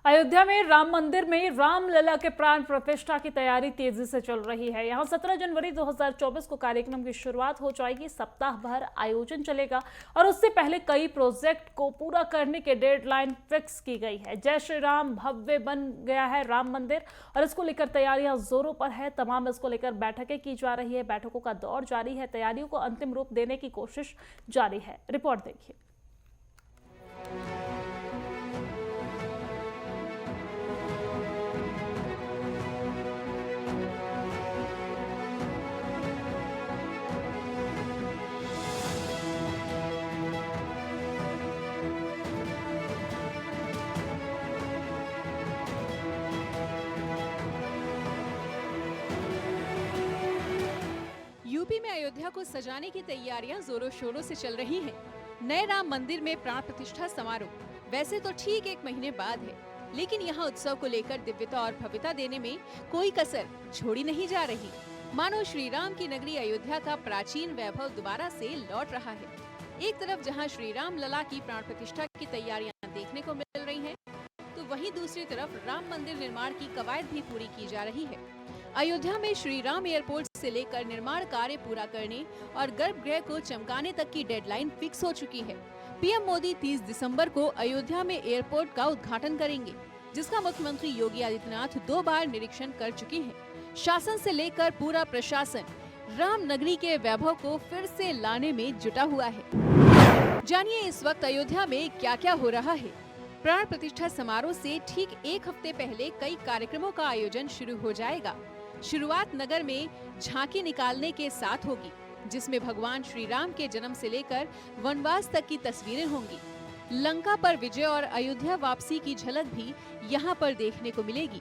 अयोध्या में राम मंदिर में रामलला के प्राण प्रतिष्ठा की तैयारी तेजी से चल रही है। यहां 17 जनवरी 2024 को कार्यक्रम की शुरुआत हो जाएगी। सप्ताह भर आयोजन चलेगा और उससे पहले कई प्रोजेक्ट को पूरा करने के डेडलाइन फिक्स की गई है। जय श्री राम भव्य बन गया है राम मंदिर और इसको लेकर तैयारियां जोरों पर है। तमाम इसको लेकर बैठकें की जा रही है, बैठकों का दौर जारी है, तैयारियों को अंतिम रूप देने की कोशिश जारी है। रिपोर्ट देखिए। यूपी में अयोध्या को सजाने की तैयारियां जोरों शोरों से चल रही हैं। नए राम मंदिर में प्राण प्रतिष्ठा समारोह वैसे तो ठीक एक महीने बाद है, लेकिन यहाँ उत्सव को लेकर दिव्यता और भव्यता देने में कोई कसर छोड़ी नहीं जा रही। मानो श्री राम की नगरी अयोध्या का प्राचीन वैभव दोबारा से लौट रहा है। एक तरफ जहाँ श्री राम लला की प्राण प्रतिष्ठा की तैयारियां देखने को मिल रही हैं, तो वहीं दूसरी तरफ राम मंदिर निर्माण की कवायद भी पूरी की जा रही है। अयोध्या में श्री राम एयरपोर्ट से लेकर निर्माण कार्य पूरा करने और गर्भगृह को चमकाने तक की डेडलाइन फिक्स हो चुकी है। पीएम मोदी 30 दिसंबर को अयोध्या में एयरपोर्ट का उद्घाटन करेंगे, जिसका मुख्यमंत्री योगी आदित्यनाथ 2 बार निरीक्षण कर चुके हैं। शासन से लेकर पूरा प्रशासन राम नगरी के वैभव को फिर से लाने में जुटा हुआ है। जानिए इस वक्त अयोध्या में क्या क्या हो रहा है। प्राण प्रतिष्ठा समारोह से ठीक एक हफ्ते पहले कई कार्यक्रमों का आयोजन शुरू हो जाएगा। शुरुआत नगर में झांकी निकालने के साथ होगी, जिसमें भगवान श्री राम के जन्म से लेकर वनवास तक की तस्वीरें होंगी। लंका पर विजय और अयोध्या वापसी की झलक भी यहाँ पर देखने को मिलेगी।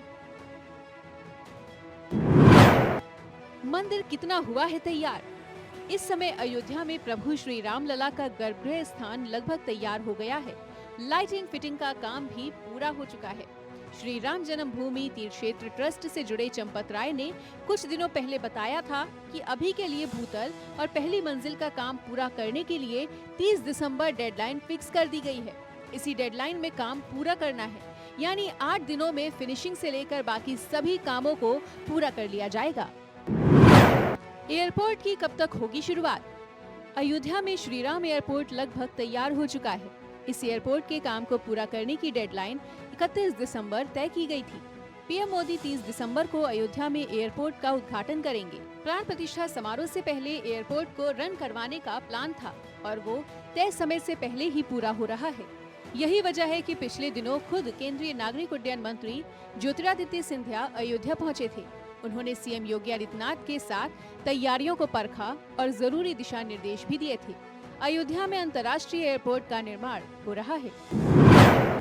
मंदिर कितना हुआ है तैयार। इस समय अयोध्या में प्रभु श्री राम लला का गर्भगृह स्थान लगभग तैयार हो गया है। लाइटिंग फिटिंग का काम भी पूरा हो चुका है। श्री राम जन्मभूमि तीर्थ क्षेत्र ट्रस्ट से जुड़े चंपत राय ने कुछ दिनों पहले बताया था कि अभी के लिए भूतल और पहली मंजिल का काम पूरा करने के लिए 30 दिसंबर डेडलाइन फिक्स कर दी गई है। इसी डेडलाइन में काम पूरा करना है, यानी 8 दिनों में फिनिशिंग से लेकर बाकी सभी कामों को पूरा कर लिया जाएगा। एयरपोर्ट की कब तक होगी शुरुआत। अयोध्या में श्री राम एयरपोर्ट लगभग तैयार हो चुका है। इस एयरपोर्ट के काम को पूरा करने की डेडलाइन 31 दिसंबर तय की गई थी। पीएम मोदी 30 दिसंबर को अयोध्या में एयरपोर्ट का उद्घाटन करेंगे। प्राण प्रतिष्ठा समारोह से पहले एयरपोर्ट को रन करवाने का प्लान था और वो तय समय से पहले ही पूरा हो रहा है। यही वजह है कि पिछले दिनों खुद केंद्रीय नागरिक उड्डयन मंत्री ज्योतिरादित्य सिंधिया अयोध्या पहुंचे थे। उन्होंने सीएम योगी आदित्यनाथ के साथ तैयारियों को परखा और जरूरी दिशा निर्देश भी दिए थे। अयोध्या में अंतर्राष्ट्रीय एयरपोर्ट का निर्माण हो रहा है।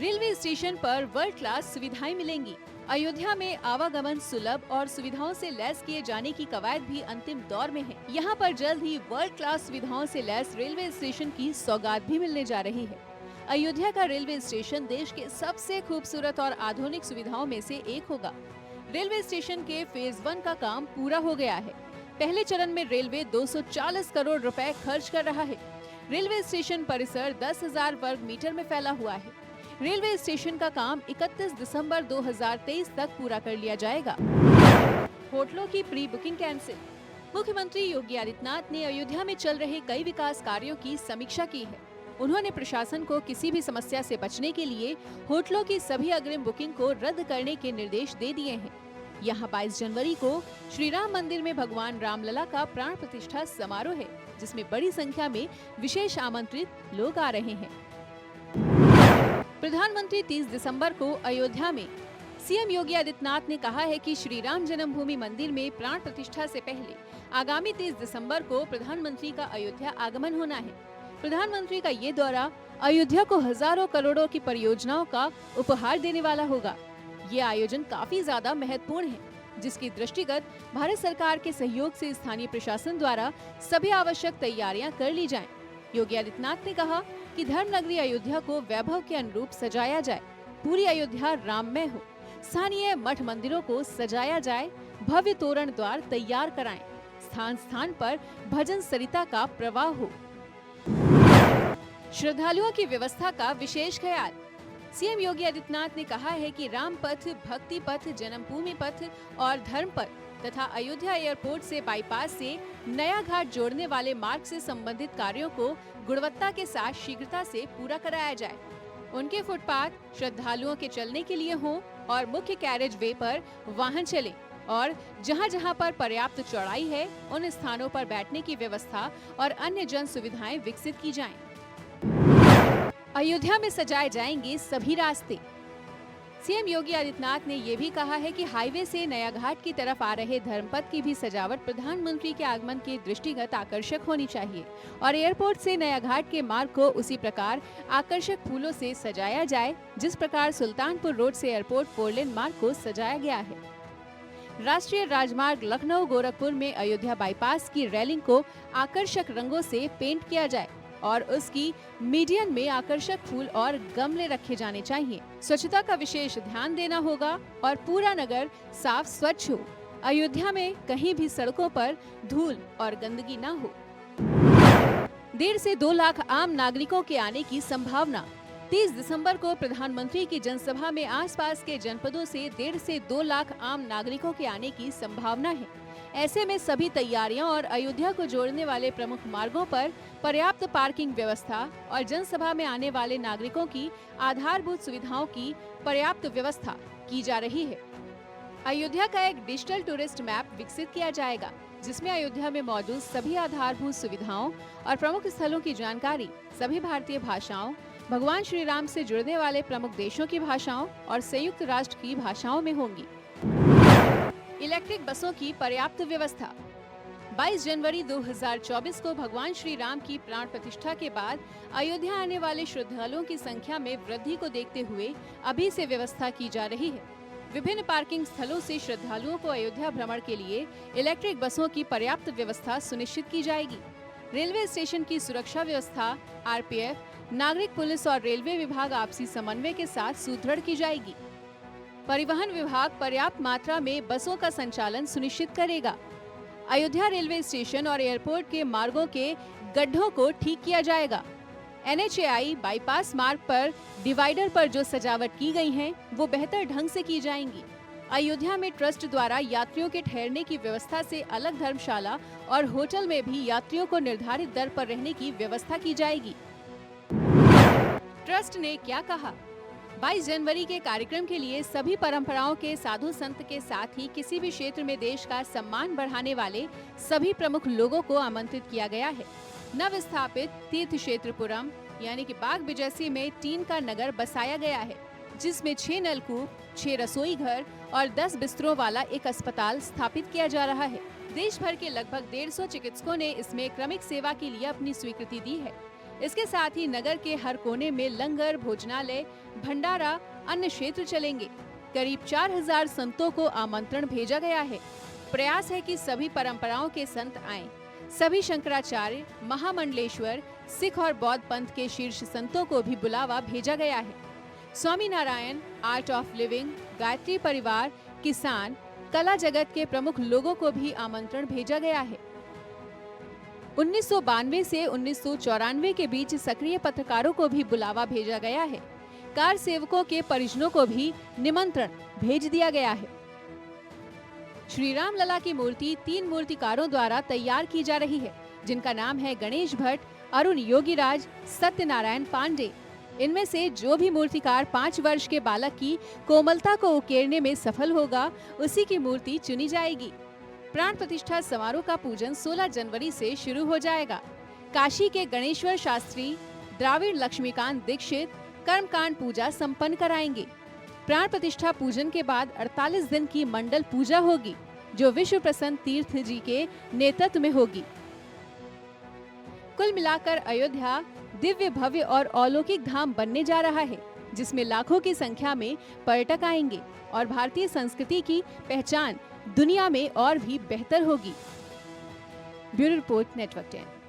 रेलवे स्टेशन पर वर्ल्ड क्लास सुविधाएं मिलेंगी। अयोध्या में आवागमन सुलभ और सुविधाओं से लैस किए जाने की कवायद भी अंतिम दौर में है। यहाँ पर जल्द ही वर्ल्ड क्लास सुविधाओं से लैस रेलवे स्टेशन की सौगात भी मिलने जा रही है। अयोध्या का रेलवे स्टेशन देश के सबसे खूबसूरत और आधुनिक सुविधाओं में से एक होगा। रेलवे स्टेशन के फेज 1 का काम पूरा हो गया है। पहले चरण में रेलवे 240 करोड़ रुपए खर्च कर रहा है। रेलवे स्टेशन परिसर 10,000 वर्ग मीटर में फैला हुआ है। रेलवे स्टेशन का काम 31 दिसंबर 2023 तक पूरा कर लिया जाएगा। होटलों की प्री बुकिंग कैंसिल। मुख्यमंत्री योगी आदित्यनाथ ने अयोध्या में चल रहे कई विकास कार्यों की समीक्षा की है। उन्होंने प्रशासन को किसी भी समस्या से बचने के लिए होटलों की सभी अग्रिम बुकिंग को रद्द करने के निर्देश दे दिए हैं। यहाँ 22 जनवरी को श्री राम मंदिर में भगवान रामलला का प्राण प्रतिष्ठा समारोह है, जिसमें बड़ी संख्या में विशेष आमंत्रित लोग आ रहे हैं। प्रधानमंत्री 30 दिसंबर को अयोध्या में। सीएम योगी आदित्यनाथ ने कहा है कि श्री राम जन्मभूमि मंदिर में प्राण प्रतिष्ठा से पहले आगामी 30 दिसंबर को प्रधानमंत्री का अयोध्या आगमन होना है। प्रधानमंत्री का ये दौरा अयोध्या को हजारों करोड़ों की परियोजनाओं का उपहार देने वाला होगा। ये आयोजन काफी ज्यादा महत्वपूर्ण है, जिसकी दृष्टिगत भारत सरकार के सहयोग से स्थानीय प्रशासन द्वारा सभी आवश्यक तैयारियां कर ली जाएं। योगी आदित्यनाथ ने कहा कि धर्म नगरी अयोध्या को वैभव के अनुरूप सजाया जाए, पूरी अयोध्या राममय हो, स्थानीय मठ मंदिरों को सजाया जाए, भव्य तोरण द्वार तैयार कराएं, स्थान स्थान पर भजन सरिता का प्रवाह हो। श्रद्धालुओं की व्यवस्था का विशेष ख्याल। सीएम योगी आदित्यनाथ ने कहा है कि राम पथ, भक्ति पथ, जन्मभूमि पथ और धर्म पथ तथा अयोध्या एयरपोर्ट से बाईपास से नया घाट जोड़ने वाले मार्ग से संबंधित कार्यों को गुणवत्ता के साथ शीघ्रता से पूरा कराया जाए। उनके फुटपाथ श्रद्धालुओं के चलने के लिए हों और मुख्य कैरेज वे पर वाहन चले और जहां-जहां पर पर्याप्त चौड़ाई है उन स्थानों पर बैठने की व्यवस्था और अन्य जन सुविधाएं विकसित की जाएं। अयोध्या में सजाए जाएंगे सभी रास्ते। सीएम योगी आदित्यनाथ ने ये भी कहा है कि हाईवे से नया घाट की तरफ आ रहे धर्मपथ की भी सजावट प्रधानमंत्री के आगमन के दृष्टिगत आकर्षक होनी चाहिए और एयरपोर्ट से नया घाट के मार्ग को उसी प्रकार आकर्षक फूलों से सजाया जाए जिस प्रकार सुल्तानपुर रोड से एयरपोर्ट 4 लेन मार्ग को सजाया गया है। राष्ट्रीय राजमार्ग लखनऊ गोरखपुर में अयोध्या बाईपास की रेलिंग को आकर्षक रंगों से पेंट किया जाए और उसकी मीडियन में आकर्षक फूल और गमले रखे जाने चाहिए। स्वच्छता का विशेष ध्यान देना होगा और पूरा नगर साफ स्वच्छ हो। अयोध्या में कहीं भी सड़कों पर धूल और गंदगी न हो। 1.5 से 2 लाख आम नागरिकों के आने की संभावना। 30 दिसंबर को प्रधानमंत्री की जनसभा में आसपास के जनपदों से 1.5 से 2 लाख आम नागरिकों के आने की संभावना है। ऐसे में सभी तैयारियां और अयोध्या को जोड़ने वाले प्रमुख मार्गों पर पर्याप्त पार्किंग व्यवस्था और जनसभा में आने वाले नागरिकों की आधारभूत सुविधाओं की पर्याप्त व्यवस्था की जा रही है। अयोध्या का एक डिजिटल टूरिस्ट मैप विकसित किया जाएगा जिसमें अयोध्या में मौजूद सभी आधारभूत सुविधाओं और प्रमुख स्थलों की जानकारी सभी भारतीय भाषाओं, भगवान श्री राम से जुड़ने वाले प्रमुख देशों की भाषाओं और संयुक्त राष्ट्र की भाषाओं में होंगी। इलेक्ट्रिक बसों की पर्याप्त व्यवस्था। 22 जनवरी 2024 को भगवान श्री राम की प्राण प्रतिष्ठा के बाद अयोध्या आने वाले श्रद्धालुओं की संख्या में वृद्धि को देखते हुए अभी से व्यवस्था की जा रही है। विभिन्न पार्किंग स्थलों से श्रद्धालुओं को अयोध्या भ्रमण के लिए इलेक्ट्रिक बसों की पर्याप्त व्यवस्था सुनिश्चित की जाएगी। रेलवे स्टेशन की सुरक्षा व्यवस्था आरपीएफ, नागरिक पुलिस और रेलवे विभाग आपसी समन्वय के साथ सुदृढ़ की जाएगी। परिवहन विभाग पर्याप्त मात्रा में बसों का संचालन सुनिश्चित करेगा। अयोध्या रेलवे स्टेशन और एयरपोर्ट के मार्गों के गड्ढों को ठीक किया जाएगा। NHAI बाईपास मार्ग पर डिवाइडर पर जो सजावट की गई है वो बेहतर ढंग से की जाएंगी। अयोध्या में ट्रस्ट द्वारा यात्रियों के ठहरने की व्यवस्था से अलग धर्मशाला और होटल में भी यात्रियों को निर्धारित दर पर रहने की व्यवस्था की जाएगी। ट्रस्ट ने क्या कहा? 22 जनवरी के कार्यक्रम के लिए सभी परंपराओं के साधु संत के साथ ही किसी भी क्षेत्र में देश का सम्मान बढ़ाने वाले सभी प्रमुख लोगों को आमंत्रित किया गया है। नव स्थापित तीर्थ क्षेत्रपुरम यानी कि बाग बिजैसी में टीन का नगर बसाया गया है जिसमें 6 नलकूप, 6 रसोई घर और 10 बिस्तरों वाला एक अस्पताल स्थापित किया जा रहा है। देश भर के लगभग 150 चिकित्सकों ने इसमें क्रमिक सेवा के लिए अपनी स्वीकृति दी है। इसके साथ ही नगर के हर कोने में लंगर, भोजनालय, भंडारा, अन्य क्षेत्र चलेंगे। करीब 4000 संतों को आमंत्रण भेजा गया है। प्रयास है कि सभी परंपराओं के संत आएं। सभी शंकराचार्य, महामंडलेश्वर, सिख और बौद्ध पंथ के शीर्ष संतों को भी बुलावा भेजा गया है। Swami Narayan, art of living, Gayatri Parivar, किसान, कला जगत के प्रमुख लोगों को भी आमंत्रण भेजा गया है। 1992 से 1994 के बीच सक्रिय पत्रकारों को भी बुलावा भेजा गया है। कार सेवकों के परिजनों को भी निमंत्रण भेज दिया गया है। श्री राम लला की मूर्ति 3 मूर्तिकारों द्वारा तैयार की जा रही है जिनका नाम है गणेश भट्ट, अरुण योगीराज, सत्यनारायण पांडे। इनमें से जो भी मूर्तिकार 5 वर्ष के बालक की कोमलता को उकेरने में सफल होगा उसी की मूर्ति चुनी जाएगी। प्राण प्रतिष्ठा समारोह का पूजन 16 जनवरी से शुरू हो जाएगा। काशी के गणेश्वर शास्त्री, द्राविड़ लक्ष्मीकांत दीक्षित कर्मकांड पूजा संपन्न कराएंगे। प्राण प्रतिष्ठा पूजन के बाद 48 दिन की मंडल पूजा होगी जो विश्व प्रसन्न तीर्थ जी के नेतृत्व में होगी। कुल मिलाकर अयोध्या दिव्य, भव्य और अलौकिक धाम बनने जा रहा है जिसमें लाखों की संख्या में पर्यटक आएंगे और भारतीय संस्कृति की पहचान दुनिया में और भी बेहतर होगी। Bureau report, network 10।